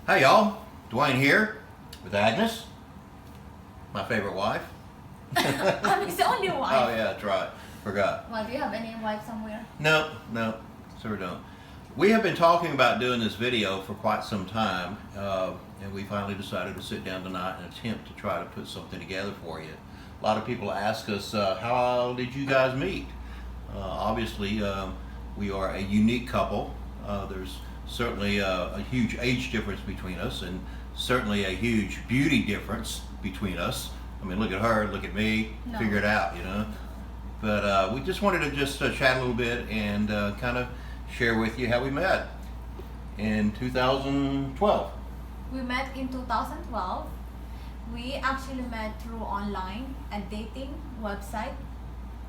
Hey y'all, Dwayne here with Agnes, my favorite wife. I'm his only wife. Oh yeah, that's right. Forgot. Well, do you have any wife somewhere? No, sure don't. We have been talking about doing this video for quite some time, and we finally decided to sit down tonight and attempt to try to put something together for you. A lot of people ask us, how did you guys meet? Obviously, we are a unique couple. There's certainly a huge age difference between us, and certainly a huge beauty difference between us. I mean, look at her, look at me, figure it out, you know. But we just wanted to just chat a little bit and kind of share with you how we met in 2012. We met in 2012. We actually met through online, a dating website.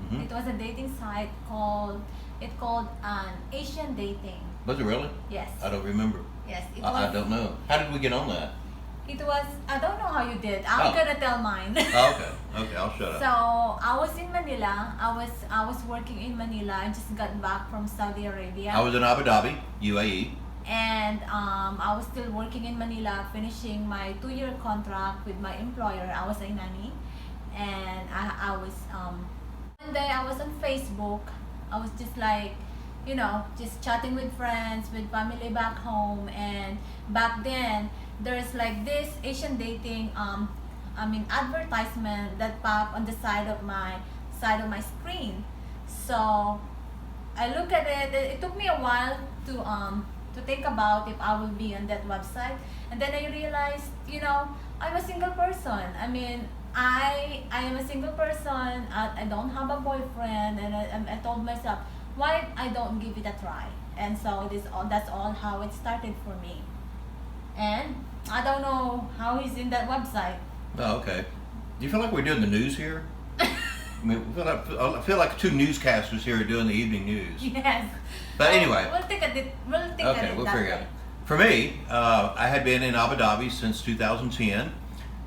Mm-hmm. It was a dating site called Asian Dating. Was it really? Yes. I don't remember. Yes, it I was. don't know. How did we get on that? It was. I don't know how you did. I'm gonna tell mine. Oh, okay, I'll shut up. So I was in Manila. I was working in Manila. I just got back from Saudi Arabia. I was in Abu Dhabi, UAE. And I was still working in Manila, finishing my 2-year contract with my employer. I was a nanny, and I was one day I was on Facebook. I was just like, you know, just chatting with friends, with family back home. And back then there's like this Asian dating advertisement that popped on the side of my screen. So I look at it. It took me a while to think about if I will be on that website, and then I realized, you know, I'm a single person. I mean, I am a single person. I don't have a boyfriend, and I told myself, why I don't give it a try? And so that's all how it started for me. And I don't know how he's in that website. Oh, okay. Do you feel like we're doing the news here? I mean, I feel like two newscasters here are doing the evening news. Yes. But anyway. We'll think at it. We'll think at it We'll that figure it way. out. For me, I had been in Abu Dhabi since 2010,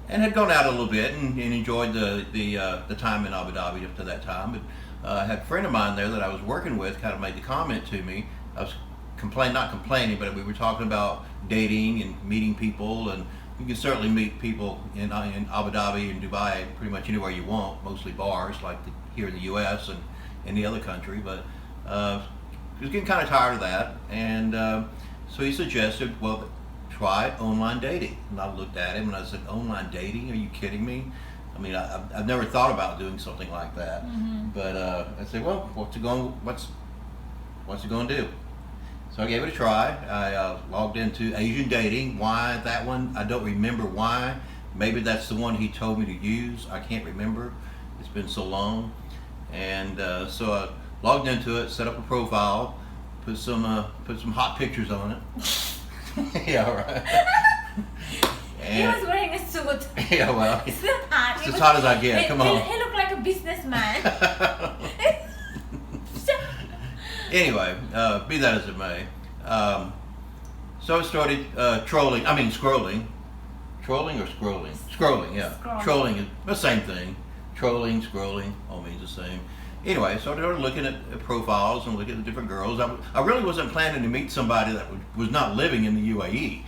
and had gone out a little bit and enjoyed the time in Abu Dhabi up to that time. But I had a friend of mine there that I was working with kind of made the comment to me. I was not complaining, but we were talking about dating and meeting people, and you can certainly meet people in Abu Dhabi and Dubai pretty much anywhere you want, mostly bars like here in the U.S. and in the other country. But I was getting kind of tired of that, and so he suggested, well, try online dating. And I looked at him and I said, online dating? Are you kidding me? I mean, I've never thought about doing something like that. Mm-hmm. But I said, well, what's it going to do? So I gave it a try. I logged into Asian Dating. Why that one? I don't remember why. Maybe that's the one he told me to use. I can't remember. It's been so long. And so I logged into it, set up a profile, put some hot pictures on it. Yeah, right. He was wearing a suit. Yeah, well, It's not hot. it's as hot as I get. Come on. He looked like a businessman. Anyway, be that as it may, so I started scrolling. Trolling or scrolling? Scrolling, yeah. Trolling is the same thing. Trolling, scrolling, all means the same. Anyway, so I started looking at profiles and looking at the different girls. I really wasn't planning to meet somebody that was not living in the UAE.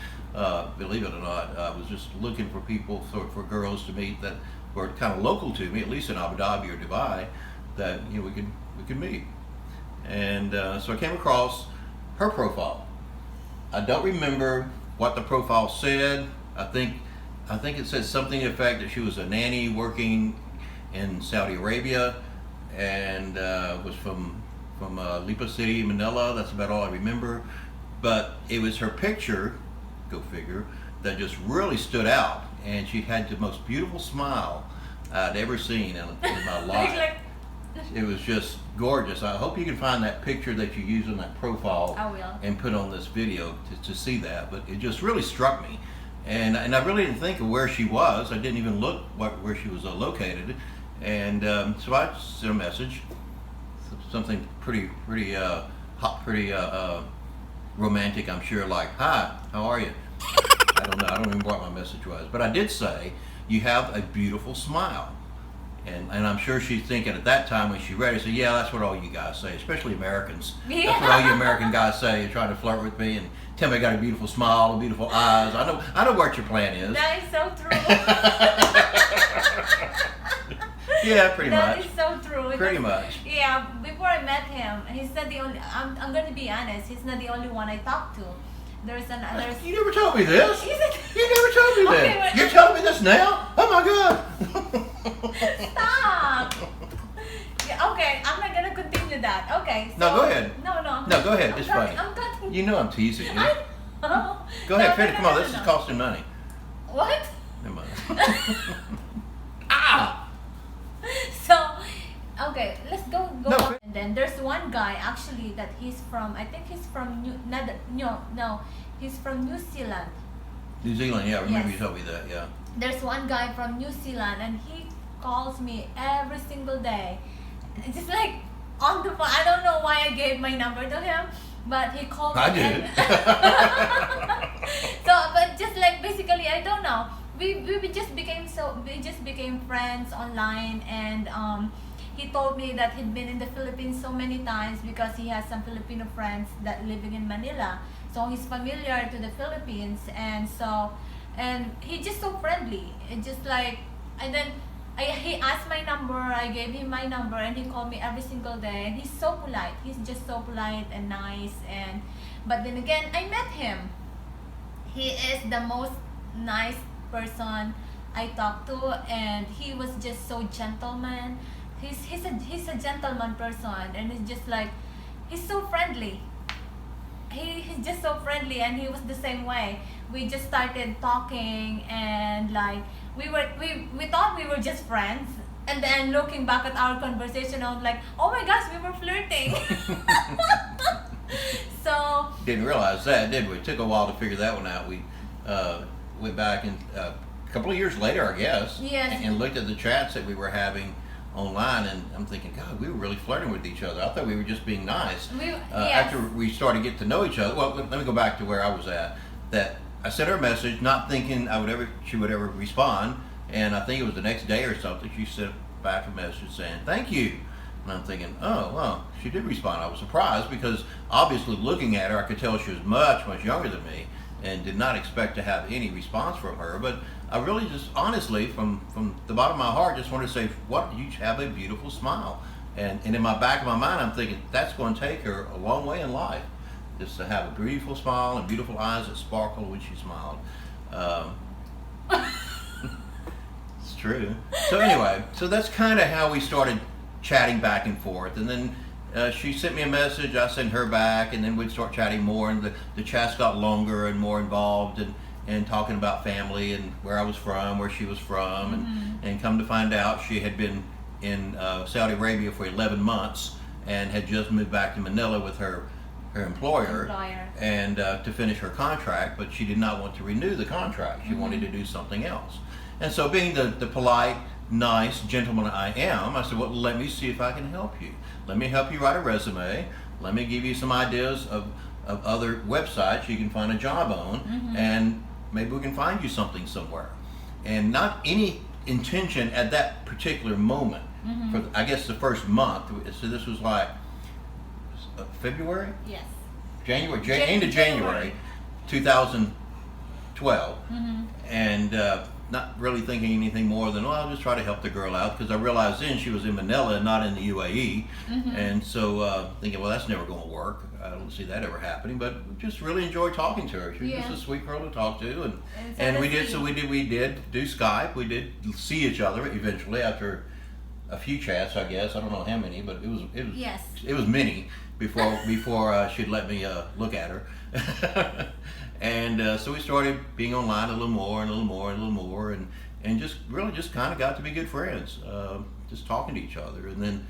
Believe it or not, I was just looking for people, for girls to meet that were kind of local to me, at least in Abu Dhabi or Dubai, that we could meet. And so I came across her profile. I don't remember what the profile said. I think it said something to the effect that she was a nanny working in Saudi Arabia, and was from Lipa City, Manila. That's about all I remember. But it was her picture, go figure, that just really stood out. And she had the most beautiful smile I'd ever seen in my life. It was just gorgeous. I hope you can find that picture that you use on that profile. I will. And put on this video to see that. But it just really struck me. And I really didn't think of where she was. I didn't even look where she was located. And so I sent a message, something pretty hot, pretty romantic, I'm sure, like, hi, how are you? I don't know. I don't remember what my message was. But I did say, you have a beautiful smile. And I'm sure she's thinking at that time when she read it, so yeah, that's what all you guys say, especially Americans. Yeah. That's what all you American guys say, trying to flirt with me and tell me I got a beautiful smile and beautiful eyes. I know what your plan is. That is so true. Yeah, pretty much. That is so true. Pretty much. Yeah, before I met him, he's not the only. I'm going to be honest. He's not the only one I talked to. There's. You never told me this. Is it? You never told me Okay, that. but- You're telling me this now? Oh my God. Stop. Yeah, okay, I'm not gonna continue that. Okay. So, No, go ahead. No. No, go ahead. It's funny. I'm cutting. You know I'm teasing you. I know. Go ahead, No, finish. no, Come on, no, this no. is costing money. What? Never mind. Ah. So, okay, let's go No, on. And then there's one guy actually that he's from. I think he's from he's from New Zealand. New Zealand, yeah, I remember Yes. you told me that, yeah. There's one guy from New Zealand and he calls me every single day. It's just like on the phone. I don't know why I gave my number to him, but he called me. I did. So, but just like basically, I don't know. We just became friends online, and he told me that he'd been in the Philippines so many times because he has some Filipino friends that living in Manila. So he's familiar to the Philippines, and he's just so friendly. It just like, and then he asked my number, I gave him my number, and he called me every single day. And he's so polite. He's just so polite and nice. But then again, I met him. He is the most nice person I talked to, and he was just so gentleman. He's a gentleman person, and it's just like he's so friendly. He's just so friendly, and he was the same way. We just started talking, and like we thought we were just friends, and then looking back at our conversation, I was like, oh my gosh, we were flirting. So Didn't realize that, did we? It took a while to figure that one out. We went back and a couple of years later, I guess, Yes. and looked at the chats that we were having online, and I'm thinking, God, we were really flirting with each other. I thought we were just being nice. yes. After we started to get to know each other, well, let me go back to where I was at. That I sent her a message, not thinking she would ever respond, and I think it was the next day or something. She sent back a message saying, "Thank you," and I'm thinking, oh well, she did respond. I was surprised because obviously looking at her, I could tell she was much younger than me, and did not expect to have any response from her. But I really just honestly, from the bottom of my heart, just wanted to say, what, you have a beautiful smile. And in my back of my mind, I'm thinking that's going to take her a long way in life, just to have a beautiful smile and beautiful eyes that sparkled when she smiled. It's true. So anyway, so that's kind of how we started chatting back and forth. And then she sent me a message, I sent her back, and then we'd start chatting more, and the chats got longer and more involved, and talking about family and where I was from, where she was from, and come to find out she had been in Saudi Arabia for 11 months and had just moved back to Manila with her employer. And to finish her contract, but she did not want to renew the contract. She wanted to do something else. And so being the polite, nice gentleman I am, I said, well, let me see if I can help you. Let me help you write a resume. Let me give you some ideas of other websites you can find a job on, and maybe we can find you something somewhere. And not any intention at that particular moment, for I guess the first month. So this was like February? Yes. End of January 2012. And not really thinking anything more than, well, I'll just try to help the girl out, because I realized then she was in Manila and not in the UAE. And so thinking, well, that's never going to work. I don't see that ever happening, but just really enjoyed talking to her. She was just a sweet girl to talk to, and we did do Skype. We did see each other eventually after a few chats, I guess. I don't know how many, but it was many before she'd let me look at her. And so we started being online a little more, and just really just kind of got to be good friends, just talking to each other. And then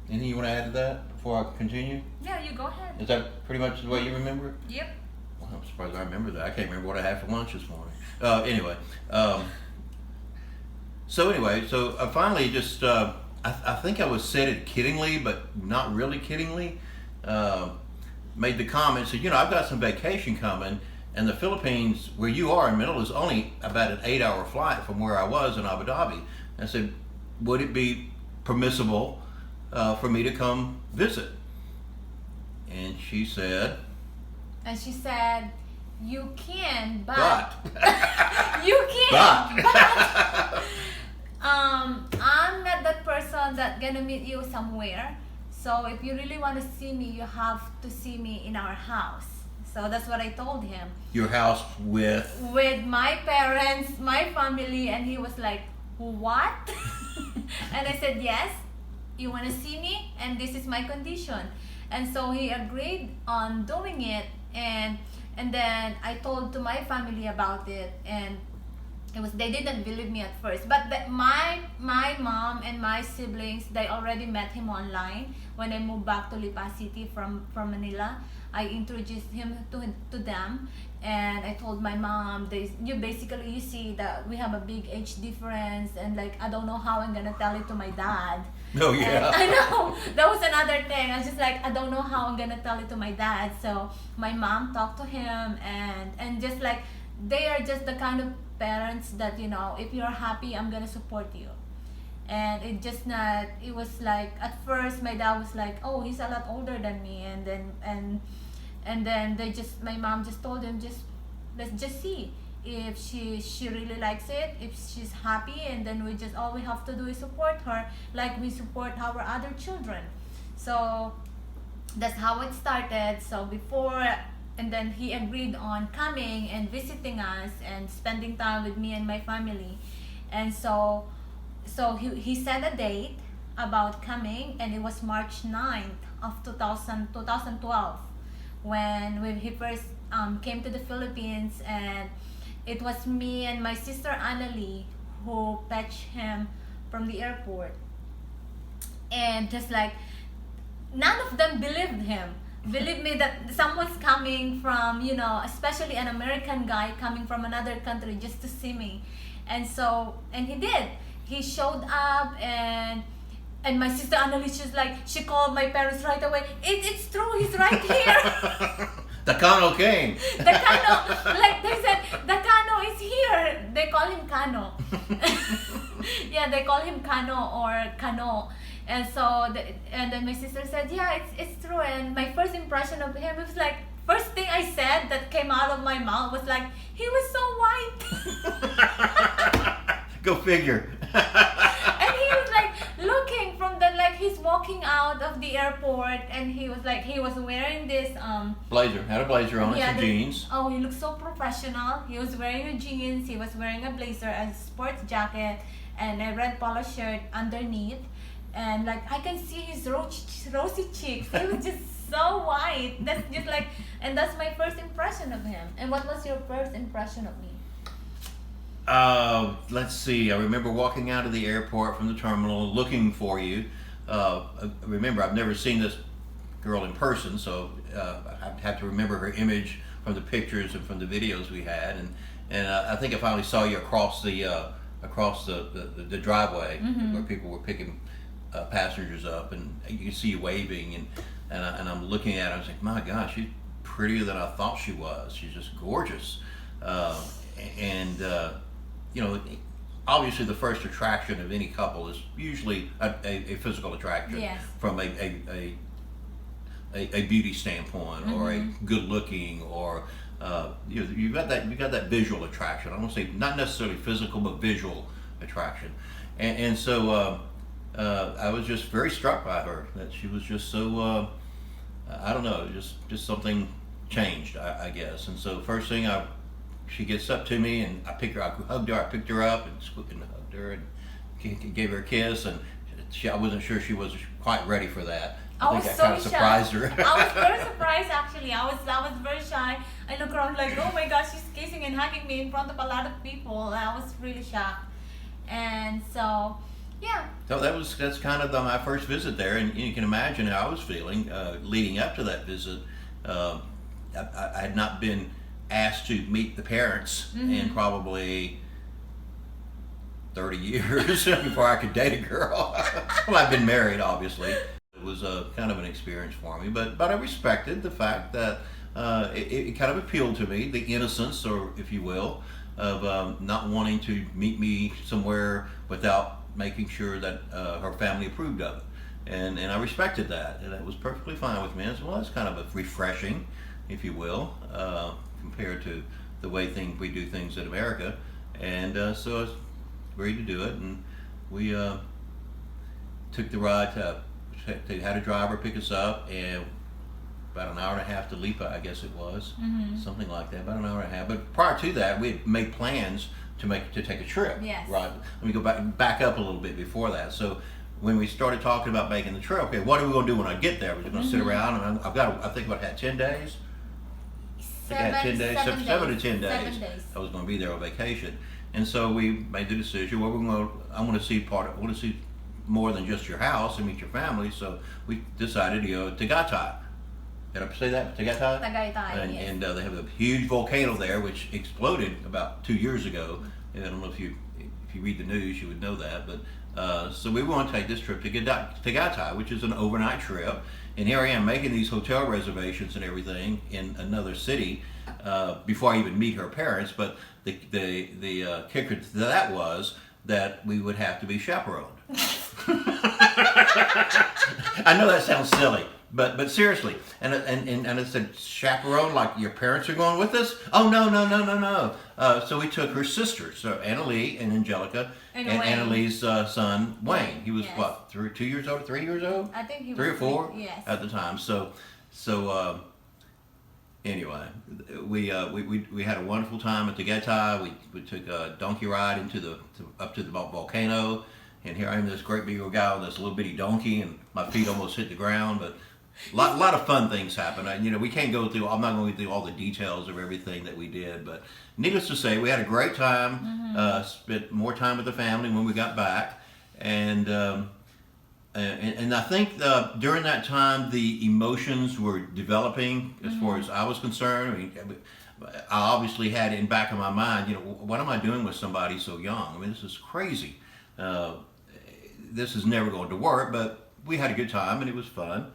anything you want to add to that before I continue? Yeah, you go ahead. Is that pretty much the way you remember it? Yep. Well, I'm surprised I remember that. I can't remember what I had for lunch this morning. Anyway, so I finally just, I think I was said it kiddingly, but not really kiddingly, made the comment, said, I've got some vacation coming, and the Philippines, where you are in Manila, is only about an 8-hour flight from where I was in Abu Dhabi. And I said, would it be permissible for me to come visit? And she said, you can, but but. you can, But. I'm not that person that gonna meet you somewhere. So if you really want to see me, you have to see me in our house. So that's what I told him. Your house with? With my parents, my family, and he was like, what? And I said, yes, you want to see me, and this is my condition. And so he agreed on doing it, and then I told to my family about it, and they didn't believe me at first, but my mom and my siblings, they already met him online when I moved back to Lipa City from Manila. I introduced him to them, and I told my mom, you see that we have a big age difference, and like I don't know how I'm gonna tell it to my dad. Oh yeah. And I know that was another thing. I was just like, I don't know how I'm gonna tell it to my dad. So my mom talked to him, and just like they are just the kind of parents that, you know, if you're happy, I'm gonna support you. And it was like, at first my dad was like, oh, he's a lot older than me, and then my mom just told him, let's just see if she really likes it, if she's happy, and then all we have to do is support her like we support our other children. So that's how it started. So and then he agreed on coming and visiting us and spending time with me and my family. And so he set a date about coming, and it was March 9th of 2012 when he first came to the Philippines. And it was me and my sister Annalie who fetched him from the airport. And just like, none of them believed him. Believe me that someone's coming from, you know, especially an American guy coming from another country just to see me. And he did. He showed up, and my sister Annalise, she called my parents right away. It's true, he's right here. The Kano came. The Kano, like they said, the Kano is here. They call him Kano. Yeah, they call him Kano or Kano. And and then my sister said, yeah, it's true. And my first impression of him was like, first thing I said that came out of my mouth was like, he was so white. Go figure. And he was like looking from he's walking out of the airport, and he was wearing this blazer. Had a blazer on, some jeans. Oh, he looked so professional. He was wearing a jeans, he was wearing a blazer, a sports jacket, and a red polo shirt underneath. And like I can see his rosy cheeks. He was just so white. That's just like, and that's my first impression of him. And what was your first impression of me? Let's see. I remember walking out of the airport from the terminal looking for you. Remember, I've never seen this girl in person, so I have to remember her image from the pictures and from the videos we had. And I think I finally saw you across the driveway, mm-hmm. where people were picking passengers up, and you can see you waving, and I'm looking at her. I was like, my gosh, she's prettier than I thought she was. She's just gorgeous. You know, obviously the first attraction of any couple is usually a physical attraction, yes. from a beauty standpoint, mm-hmm. or a good looking, or you got that visual attraction. I won't say not necessarily physical, but visual attraction, and so I was just very struck by her, that she was just so I don't know, just something changed, I guess. And so first thing she gets up to me, and I hugged her, I picked her up and hugged her and gave her a kiss, and I wasn't sure she was quite ready for that. I think I kind of surprised her. I was very surprised, actually. I was very shy. I look around like, oh my gosh, she's kissing and hugging me in front of a lot of people. I was really shocked. And so, yeah. So that's kind of my first visit there, and you can imagine how I was feeling leading up to that visit. I had not been asked to meet the parents, mm-hmm. in probably 30 years before I could date a girl. Well, I've been married, obviously. It was kind of an experience for me, but I respected the fact that it kind of appealed to me, the innocence, or if you will, of not wanting to meet me somewhere without making sure that her family approved of it. And I respected that, and it was perfectly fine with me. I said, well, that's kind of a refreshing, if you will, compared to the way we do things in America. And so I was agreed to do it, and we took the ride they had a driver pick us up, and about an hour and a half to Lipa, I guess it was, something like that, about an hour and a half. But prior to that, we had made plans to take a trip. Yes. Right. Let me go back up a little bit before that. So when we started talking about making the trip, okay, what are we going to do when I get there? We're just going to sit around, and I've got, I think, what, had 10 days? Seven to 10 days. 7 days. I was going to be there on vacation, and so we made the decision. Well, I want to see more than just your house and meet your family. So we decided to go to Tagaytay. Did I say that? Tagaytay? Tagaytay, yes. And they have a huge volcano there, which exploded about 2 years ago. And I don't know if you read the news, you would know that. But so we want to take this trip to Tagaytay, which is an overnight trip. And here I am making these hotel reservations and everything in another city before I even meet her parents. But the kicker to that was that we would have to be chaperoned. I know that sounds silly, but seriously, and I said, chaperone, like your parents are going with us? Oh, no. So we took her sisters, so Annalie and Angelica, and Annalie's son Wayne. He was what, 2 years old, 3 years old? I think he was 3 or 4 yes. at the time. So anyway, we had a wonderful time at Tagaytay. We took a donkey ride up to the volcano. And here I am, this great big old guy on this little bitty donkey, and my feet almost hit the ground. But a lot of fun things happened. We can't go through. I'm not going to go through all the details of everything that we did. But needless to say, we had a great time. Spent more time with the family when we got back, and I think during that time the emotions were developing as far as I was concerned. I mean, I obviously had it in the back of my mind. What am I doing with somebody so young? I mean, this is crazy. This is never going to work, but we had a good time and it was fun.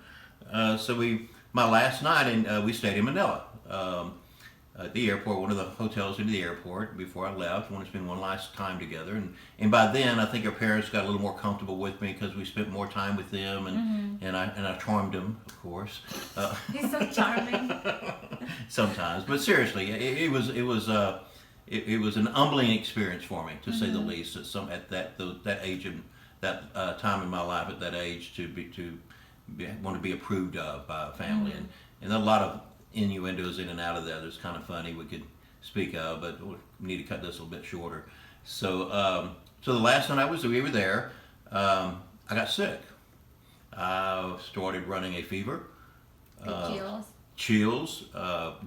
So my last night, and we stayed in Manila at the airport, one of the hotels in the airport before I left. I wanted to spend one last time together, and by then I think our parents got a little more comfortable with me because we spent more time with them, and I charmed them, of course. He's so charming. Sometimes, but seriously, it was an humbling experience for me, to say the least. At that age and that time in my life, at that age, to want to be approved of by a family, and a lot of innuendos in and out of that. It's kind of funny we could speak of, but we need to cut this a little bit shorter. So the last night we were there, I got sick. I started running a fever, chills,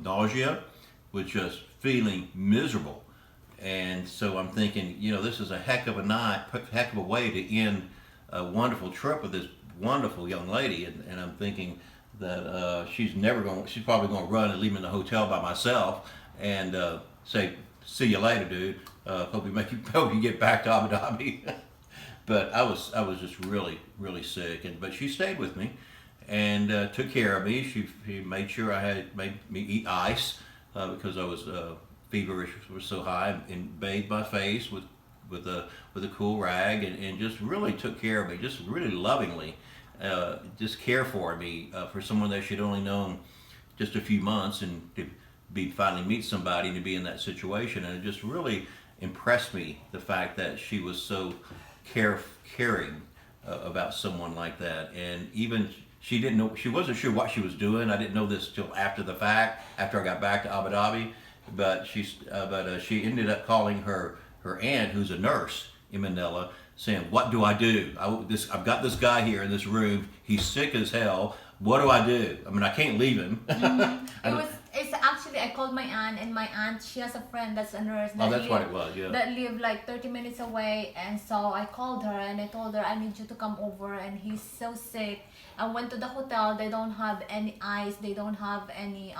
nausea, was just feeling miserable. And so I'm thinking, this is a heck of a night, heck of a way to end a wonderful trip with this wonderful young lady. And I'm thinking that she's probably going to run and leave me in the hotel by myself and say, see you later, dude. Hope you get back to Abu Dhabi. But I was just really, really sick. But she stayed with me and took care of me. She made sure made me eat ice because I was feverish, was so high, and bathed my face with a cool rag, and just really took care of me, just really lovingly, just care for me, for someone that she'd only known just a few months, and to finally meet somebody and to be in that situation. And it just really impressed me, the fact that she was so caring about someone like that. And even she wasn't sure what she was doing. I didn't know this till after the fact, after I got back to Abu Dhabi. But she ended up calling her aunt, who's a nurse in Manila, saying, "What do I do? I've got this guy here in this room. He's sick as hell. What do I do? I mean, I can't leave him." It's actually, I called my aunt, and my aunt, she has a friend that's a nurse. That's what it was, yeah. That lived like 30 minutes away, and so I called her and I told her, I need you to come over, and he's so sick. I went to the hotel. They don't have any ice. They don't have any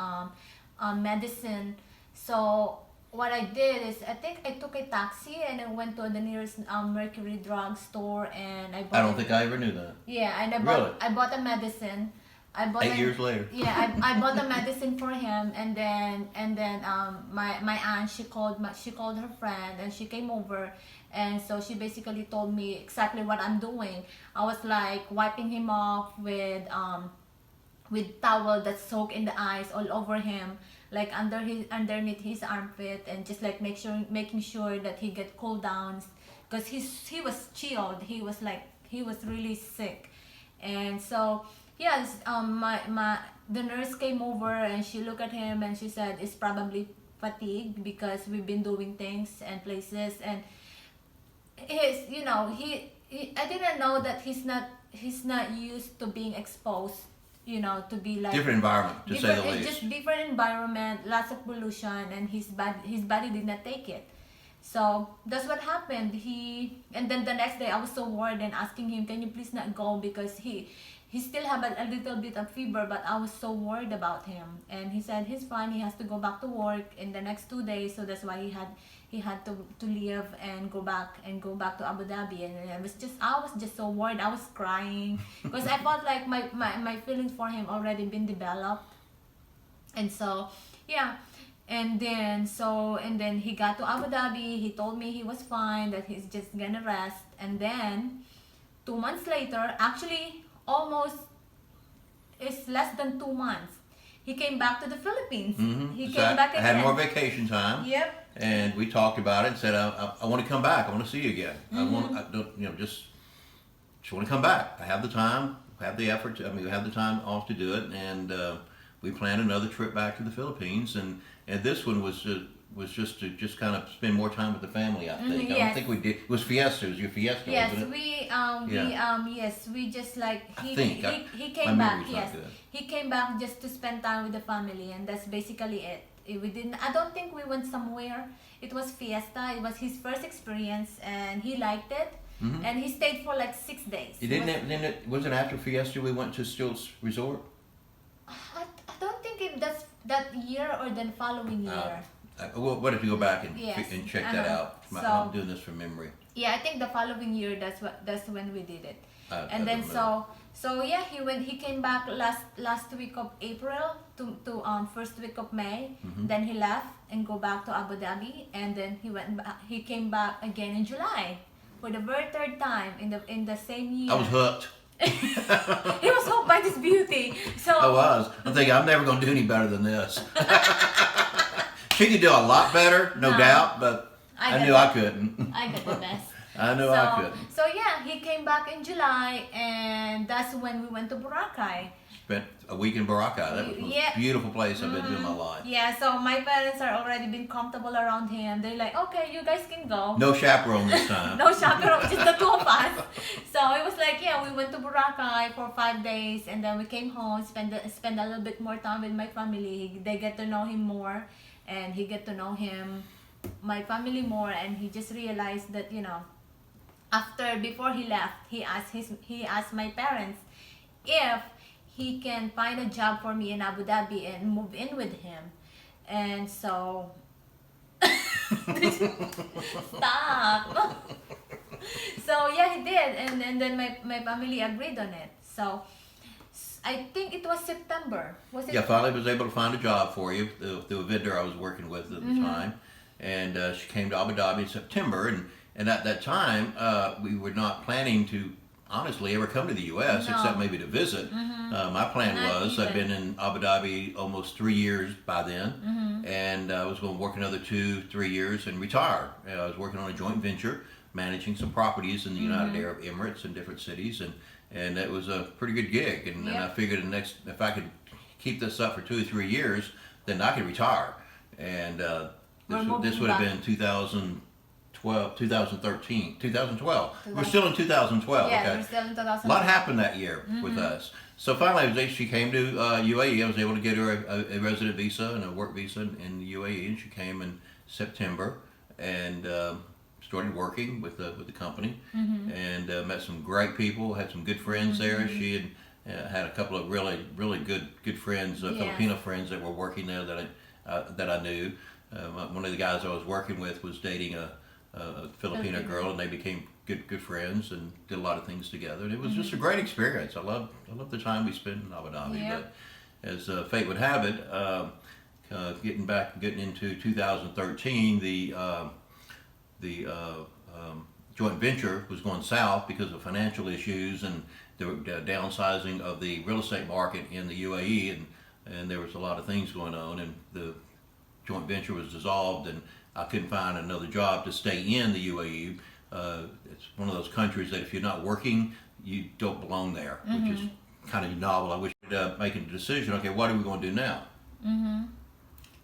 medicine. So what I did is, I think I took a taxi and I went to the nearest Mercury drug store, and I don't think I ever knew that. Yeah, and I bought a medicine. I bought 8 years later. Yeah, I bought the medicine for him, and then my aunt, she called her friend, and she came over, and so she basically told me exactly what I'm doing. I was like wiping him off with towel that's soaked in the ice all over him, like underneath his armpit, and just like making sure that he get cooled down, because he was chilled. He was really sick. And so yes, the nurse came over, and she looked at him, and she said it's probably fatigue, because we've been doing things and places, and he I didn't know that he's not used to being exposed, to be like Different environment, to say the it's least. just different environment, lots of pollution, and his body did not take it. So that's what happened. And then the next day I was so worried and asking him, can you please not go, because he still have a little bit of fever, but I was so worried about him. And he said he's fine, he has to go back to work in the next 2 days, so that's why he had to leave and go back to Abu Dhabi. And I was just so worried. I was crying because I felt like my feelings for him already been developed. And so yeah, and then he got to Abu Dhabi. He told me he was fine, that he's just gonna rest. And then 2 months later, actually almost, it's less than 2 months, he came back to the Philippines. He came back again. I had more vacation time. Yep. And we talked about it and said, I want to come back. I want to see you again. Just want to come back. I have the time, have the effort. We have the time off to do it. And we planned another trip back to the Philippines. And this one was just to kind of spend more time with the family, I think. Yes. I don't think we did. It was Fiesta. It was your Fiesta, Yes, wasn't it? we just like he my came back. memory's not Yes, good. he came back just to spend time with the family, and that's basically it. We didn't. I don't think we went somewhere. It was Fiesta. It was his first experience, and he liked it. And he stayed for like 6 days. Was it after Fiesta we went to Stilts Resort? I don't think that's that year or the following year. What if you go back and Yes. and check that out? So- I'm doing this from memory. Yeah, I think the following year that's when we did it. I And then don't remember. so yeah, he came back last week of April to first week of May. Then he left and go back to Abu Dhabi, and then he came back again in July for the very third time in the same year. I was hooked. He was hooked by this beauty. So I was. I'm thinking I'm never going to do any better than this. She could do a lot better, no doubt, but I knew I couldn't. I got the best. I knew I couldn't. So yeah, he came back in July, and that's when we went to Boracay. Spent a week in Boracay. That was the most beautiful place I've been to in my life. Yeah, so my parents are already been comfortable around him. They're like, okay, you guys can go. No chaperone this time. No chaperone, just the two of us. So it was like, yeah, we went to Boracay for 5 days, and then we came home, spend a little bit more time with my family. They get to know him more, and he get to know my family more, and he just realized that, before he left, he asked my parents if he can find a job for me in Abu Dhabi and move in with him. And so stop. So yeah, he did, and then my family agreed on it. So I think it was September. Was it? Yeah, finally was able to find a job for you through a vendor I was working with at the time. And she came to Abu Dhabi in September, and at that time, we were not planning to honestly ever come to the U.S. except maybe to visit. My plan was, I've been in Abu Dhabi almost 3 years by then, and I was going to work another 2-3 years and retire. I was working on a joint venture, managing some properties in the United Arab Emirates in different cities, and it was a pretty good gig. And I figured if I could keep this up for 2 or 3 years, then I could retire. And this would have been 2013, 2012. We're still in 2012. Yeah, Okay. we're still in 2012. A lot happened that year with us. So finally, she came to UAE. I was able to get her a resident visa and a work visa in the UAE, and she came in September and started working with the company, and met some great people. Had some good friends there. She had a couple of really good friends, Filipino friends that were working there that I knew. One of the guys I was working with was dating a Filipino girl, and they became good friends and did a lot of things together. And it was just a great experience. I love the time we spent in Abu Dhabi. Yep. But as fate would have it, getting into 2013, the joint venture was going south because of financial issues and the downsizing of the real estate market in the UAE, and there was a lot of things going on, and the joint venture was dissolved, and I couldn't find another job to stay in the UAE. It's one of those countries that if you're not working, you don't belong there, which is kind of novel. I wish we'd making a decision. Okay, what are we going to do now?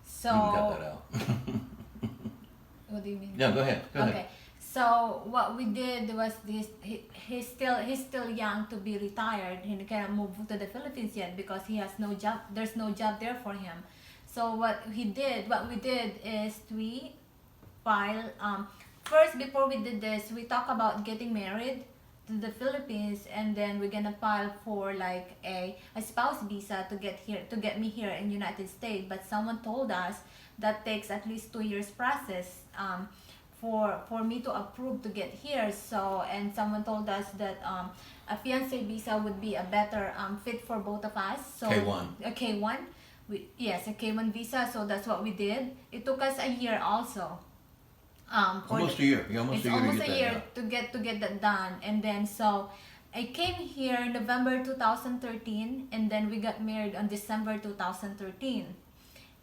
So You can cut that out. what do you mean? Yeah, go ahead. Go ahead. Okay. So what we did was this. He's still young to be retired. He cannot move to the Philippines yet because he has no job. There's no job there for him. So what we did is we file. First, before we did this, we talk about getting married to the Philippines, and then we're gonna file for like a spouse visa to get me here in United States. But someone told us that takes at least 2 years process. For me to approve to get here. So, and someone told us that a fiancé visa would be a better fit for both of us. So K1. A K1. Yes, a K1 visa. So that's what we did. It took us a year also. Almost a year. Yeah, It's almost a year to get that done. And then so I came here November 2013, and then we got married on December 2013.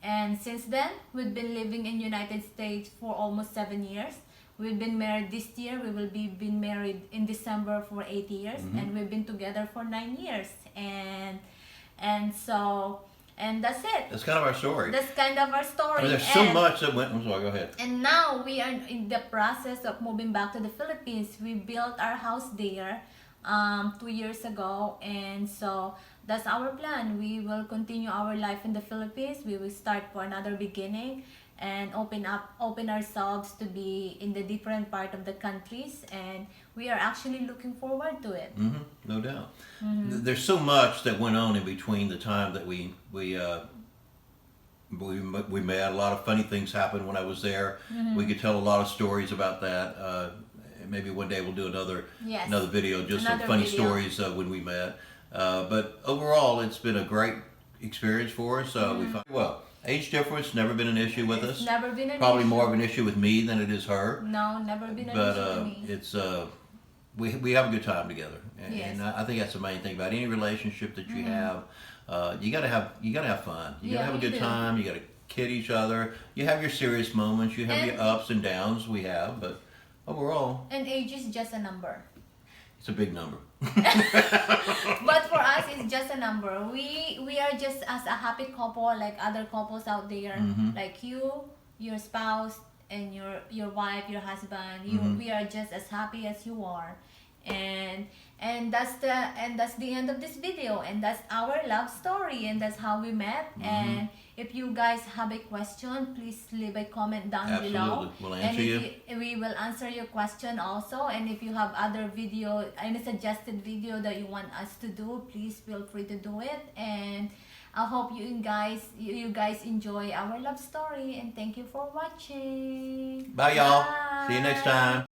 And since then, we've been living in United States for almost 7 years. We've been married this year. We will be been married in December for 8 years, and we've been together for 9 years. And that's it. That's kind of our story. That's kind of our story. I mean, there's so much that went. I'm sorry. Go ahead. And now we are in the process of moving back to the Philippines. We built our house there 2 years ago, and so that's our plan. We will continue our life in the Philippines. We will start for another beginning and open ourselves to be in the different part of the countries, and we are actually looking forward to it. No doubt. There's so much that went on in between the time that we met. A lot of funny things happened when I was there. We could tell a lot of stories about that. Maybe one day we'll do another video, just some funny stories when we met. But overall, it's been a great experience for us. We found, well, age difference never been an issue with us. Never been an Probably issue. more of an issue with me than it is her. No, never been an But issue with me. it's we have a good time together, and, Yes. and I think that's the main thing about any relationship that you have. You gotta have fun. You gotta have a you good do. time. You gotta kid each other. You have your serious moments. You have your ups and downs. We have, but overall, And age is just a number. it's a big number. But for us, it's just a number. We are just as a happy couple like other couples out there, like you, your spouse, and your wife, your husband. We are just as happy as you are, and that's the end of this video, and that's our love story, and that's how we met. And if you guys have a question, please leave a comment down below. Absolutely. We'll answer you. We will answer your question also. And if you have other video, any suggested video that you want us to do, please feel free to do it. And I hope you guys enjoy our love story, and thank you for watching. Bye, y'all. Bye. See you next time.